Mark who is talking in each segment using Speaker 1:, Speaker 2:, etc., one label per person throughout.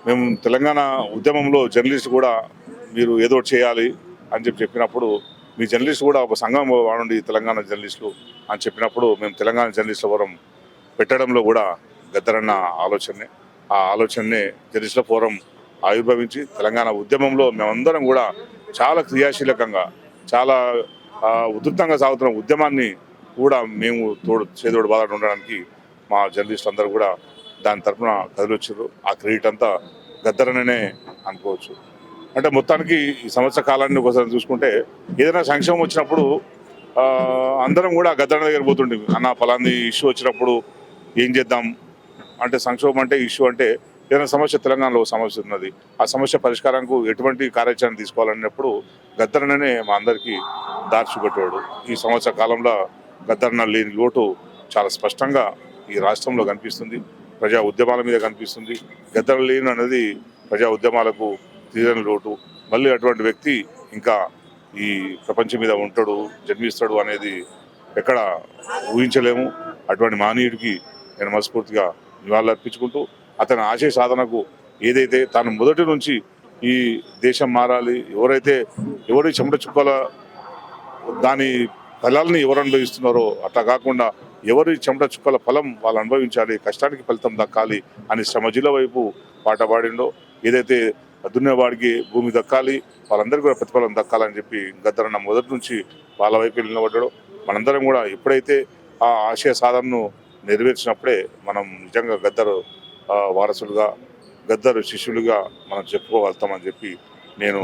Speaker 1: మేము తెలంగాణ ఉద్యమంలో జర్నలిస్ట్ కూడా మీరు ఏదో ఒకటి చేయాలి అని చెప్పినప్పుడు మీ జర్నలిస్ట్ కూడా ఒక సంఘం వాడండి తెలంగాణ జర్నలిస్టులు అని చెప్పినప్పుడు మేము తెలంగాణ జర్నలిస్టుల ఫోరం పెట్టడంలో కూడా గద్దరన్న ఆలోచనే ఆ ఆలోచననే జర్నలిస్టుల ఫోరం ఆవిర్భవించి తెలంగాణ ఉద్యమంలో మేమందరం కూడా చాలా క్రియాశీలకంగా చాలా ఉధృతంగా సాగుతున్న ఉద్యమాన్ని కూడా మేము చేదోడు బాధ ఉండడానికి మా జర్నలిస్టులు అందరూ కూడా దాని తరఫున కదిలొచ్చారు. ఆ క్రెడిట్ అంతా గద్దరననే అనుకోవచ్చు. అంటే మొత్తానికి ఈ సంవత్సర కాలాన్ని ఒకసారి చూసుకుంటే ఏదైనా సంక్షేమం వచ్చినప్పుడు అందరం కూడా గద్దరన్న దగ్గర పోతుండే, అన్న ఫలాంది ఇష్యూ వచ్చినప్పుడు ఏం చేద్దాం అంటే, సంక్షోభం అంటే ఇష్యూ అంటే ఏదైనా సమస్య, తెలంగాణలో సమస్య ఉన్నది, ఆ సమస్య పరిష్కారానికి ఎటువంటి కార్యాచరణ తీసుకోవాలన్నప్పుడు గద్దరన్ననే మా అందరికీ దారి చూపెట్టేవాడు. ఈ సంవత్సర కాలంలో గద్దరన్న లేని లోటు చాలా స్పష్టంగా ఈ రాష్ట్రంలో కనిపిస్తుంది, ప్రజా ఉద్యమాల మీద కనిపిస్తుంది. గద్దర లేని అనేది ప్రజా ఉద్యమాలకు తీరని లోటు. మళ్ళీ అటువంటి వ్యక్తి ఇంకా ఈ ప్రపంచం మీద ఉంటాడు, జన్మిస్తాడు అనేది ఎక్కడ ఊహించలేము. అటువంటి మానవుడికి నేను మనస్ఫూర్తిగా నివాళులు అర్పించుకుంటూ, అతని ఆశయ సాధనకు ఏదైతే తాను మొదటి నుంచి ఈ దేశం మారాలి, ఎవరి చెమట చుక్కల దాని ఫలాల్ని ఎవరు అనుభవిస్తున్నారో అట్లా కాకుండా ఎవరి చెమట చుక్కల ఫలం వాళ్ళు అనుభవించాలి, కష్టానికి ఫలితం దక్కాలి అని శ్రమజీల వైపు పాట పాడిండో, ఏదైతే దున్నేవాడికి భూమి దక్కాలి, వాళ్ళందరికీ కూడా ప్రతిఫలం దక్కాలని చెప్పి గద్దరన్న మొదటి నుంచి వాళ్ళ వైపు నిలబడ్డాడో, మనందరం కూడా ఎప్పుడైతే ఆ ఆశయ సాధనను నెరవేర్చినప్పుడే మనం నిజంగా గద్దరు వారసులుగా, గద్దరు శిష్యులుగా మనం చెప్పుకోగలుగుతామని చెప్పి నేను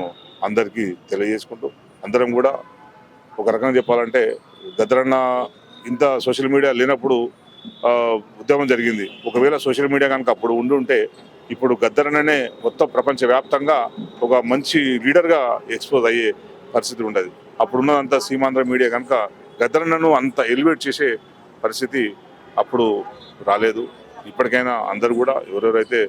Speaker 1: అందరికీ తెలియజేసుకుంటూ, అందరం కూడా ఒక రకంగా చెప్పాలంటే గద్దరన్న ఇంత సోషల్ మీడియా లేనప్పుడు ఉద్యమం జరిగింది. ఒకవేళ సోషల్ మీడియా కనుక అప్పుడు ఉండుంటే ఇప్పుడు గద్దరన్ననే మొత్తం ప్రపంచవ్యాప్తంగా ఒక మంచి లీడర్గా ఎక్స్పోజ్ అయ్యే పరిస్థితి ఉండదు. అప్పుడున్నదంతా సీమాంధ్ర మీడియా కనుక గద్దరన్నను అంత ఎలివేట్ చేసే పరిస్థితి అప్పుడు రాలేదు. ఇప్పటికైనా అందరూ కూడా ఎవరెవరైతే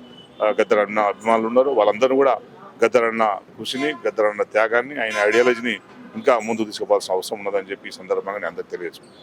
Speaker 1: గద్దరన్న అభిమానులు ఉన్నారో వాళ్ళందరూ కూడా గద్దరన్న కృషిని, గద్దరన్న త్యాగాన్ని, ఆయన ఐడియాలజీని ఇంకా ముందు తీసుకోవాల్సిన అవసరం ఉన్నదని చెప్పి ఈ సందర్భంగా నేను అందరికీ తెలియజేస్తున్నాను.